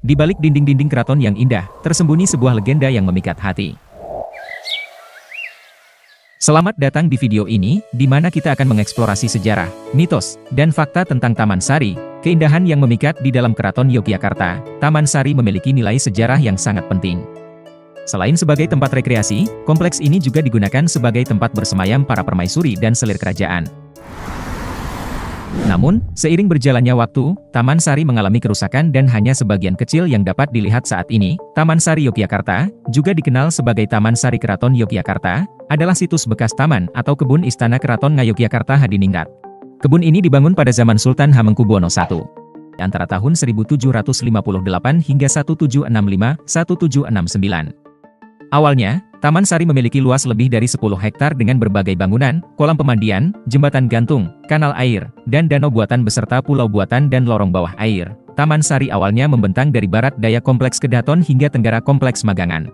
Di balik dinding-dinding keraton yang indah, tersembunyi sebuah legenda yang memikat hati. Selamat datang di video ini, di mana kita akan mengeksplorasi sejarah, mitos, dan fakta tentang Taman Sari, keindahan yang memikat di dalam Keraton Yogyakarta. Taman Sari memiliki nilai sejarah yang sangat penting. Selain sebagai tempat rekreasi, kompleks ini juga digunakan sebagai tempat bersemayam para permaisuri dan selir kerajaan. Namun, seiring berjalannya waktu, Taman Sari mengalami kerusakan dan hanya sebagian kecil yang dapat dilihat saat ini. Taman Sari Yogyakarta, juga dikenal sebagai Taman Sari Keraton Yogyakarta, adalah situs bekas taman atau kebun Istana Keraton Ngayogyakarta Hadiningrat. Kebun ini dibangun pada zaman Sultan Hamengkubuwono I, antara tahun 1758 hingga 1765-1769. Awalnya, Taman Sari memiliki luas lebih dari 10 hektar dengan berbagai bangunan, kolam pemandian, jembatan gantung, kanal air, dan danau buatan beserta pulau buatan dan lorong bawah air. Taman Sari awalnya membentang dari barat daya Kompleks Kedaton hingga tenggara Kompleks Magangan.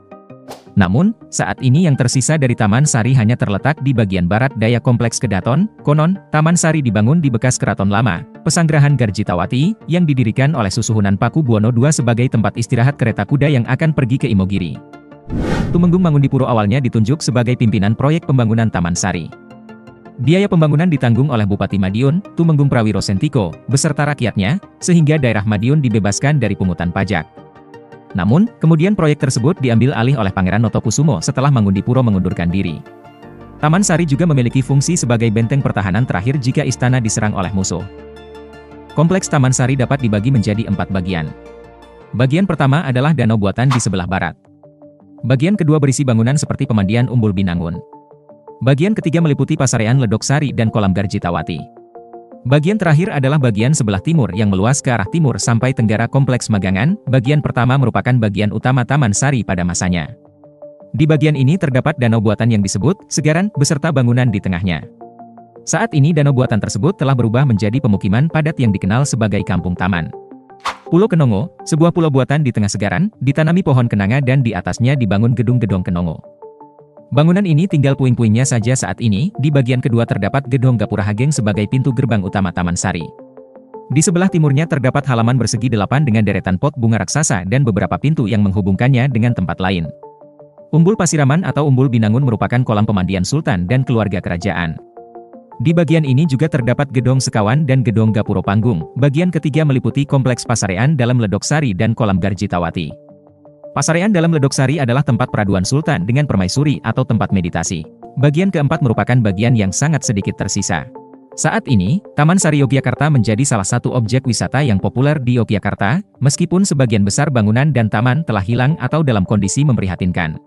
Namun, saat ini yang tersisa dari Taman Sari hanya terletak di bagian barat daya Kompleks Kedaton. Konon, Taman Sari dibangun di bekas keraton lama, Pesanggrahan Garjitawati, yang didirikan oleh Susuhunan Pakubuwono II sebagai tempat istirahat kereta kuda yang akan pergi ke Imogiri. Tumenggung Mangundipuro awalnya ditunjuk sebagai pimpinan proyek pembangunan Taman Sari. Biaya pembangunan ditanggung oleh Bupati Madiun, Tumenggung Prawiro Sentiko, beserta rakyatnya, sehingga daerah Madiun dibebaskan dari pungutan pajak. Namun, kemudian proyek tersebut diambil alih oleh Pangeran Notokusumo setelah Mangundipuro mengundurkan diri. Taman Sari juga memiliki fungsi sebagai benteng pertahanan terakhir jika istana diserang oleh musuh. Kompleks Taman Sari dapat dibagi menjadi 4 bagian. Bagian pertama adalah danau buatan di sebelah barat. Bagian kedua berisi bangunan seperti pemandian Umbul Binangun. Bagian ketiga meliputi pasarean Ledok Sari dan kolam Garjitawati. Bagian terakhir adalah bagian sebelah timur yang meluas ke arah timur sampai tenggara Kompleks Magangan. Bagian pertama merupakan bagian utama Taman Sari pada masanya. Di bagian ini terdapat danau buatan yang disebut Segaran, beserta bangunan di tengahnya. Saat ini danau buatan tersebut telah berubah menjadi pemukiman padat yang dikenal sebagai Kampung Taman. Pulau Kenongo, sebuah pulau buatan di tengah Segaran, ditanami pohon kenanga dan di atasnya dibangun gedung-gedung Kenongo. Bangunan ini tinggal puing-puingnya saja saat ini. Di bagian kedua terdapat gedung Gapura Hageng sebagai pintu gerbang utama Taman Sari. Di sebelah timurnya terdapat halaman persegi 8 dengan deretan pot bunga raksasa dan beberapa pintu yang menghubungkannya dengan tempat lain. Umbul Pasiraman atau Umbul Binangun merupakan kolam pemandian Sultan dan keluarga kerajaan. Di bagian ini juga terdapat Gedong Sekawan dan Gedong Gapuro Panggung. Bagian ketiga meliputi Kompleks Pasarean dalam Ledok Sari dan kolam Garjitawati. Pasarean dalam Ledok Sari adalah tempat peraduan Sultan dengan permaisuri atau tempat meditasi. Bagian keempat merupakan bagian yang sangat sedikit tersisa. Saat ini, Taman Sari Yogyakarta menjadi salah satu objek wisata yang populer di Yogyakarta, meskipun sebagian besar bangunan dan taman telah hilang atau dalam kondisi memprihatinkan.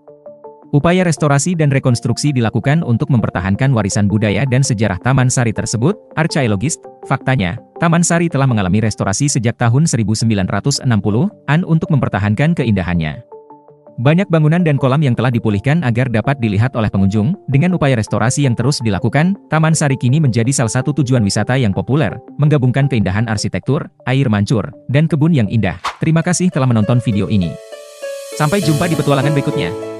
Upaya restorasi dan rekonstruksi dilakukan untuk mempertahankan warisan budaya dan sejarah Taman Sari tersebut. Archaeologist, faktanya, Taman Sari telah mengalami restorasi sejak tahun 1960-an untuk mempertahankan keindahannya. Banyak bangunan dan kolam yang telah dipulihkan agar dapat dilihat oleh pengunjung. Dengan upaya restorasi yang terus dilakukan, Taman Sari kini menjadi salah satu tujuan wisata yang populer, menggabungkan keindahan arsitektur, air mancur, dan kebun yang indah. Terima kasih telah menonton video ini. Sampai jumpa di petualangan berikutnya.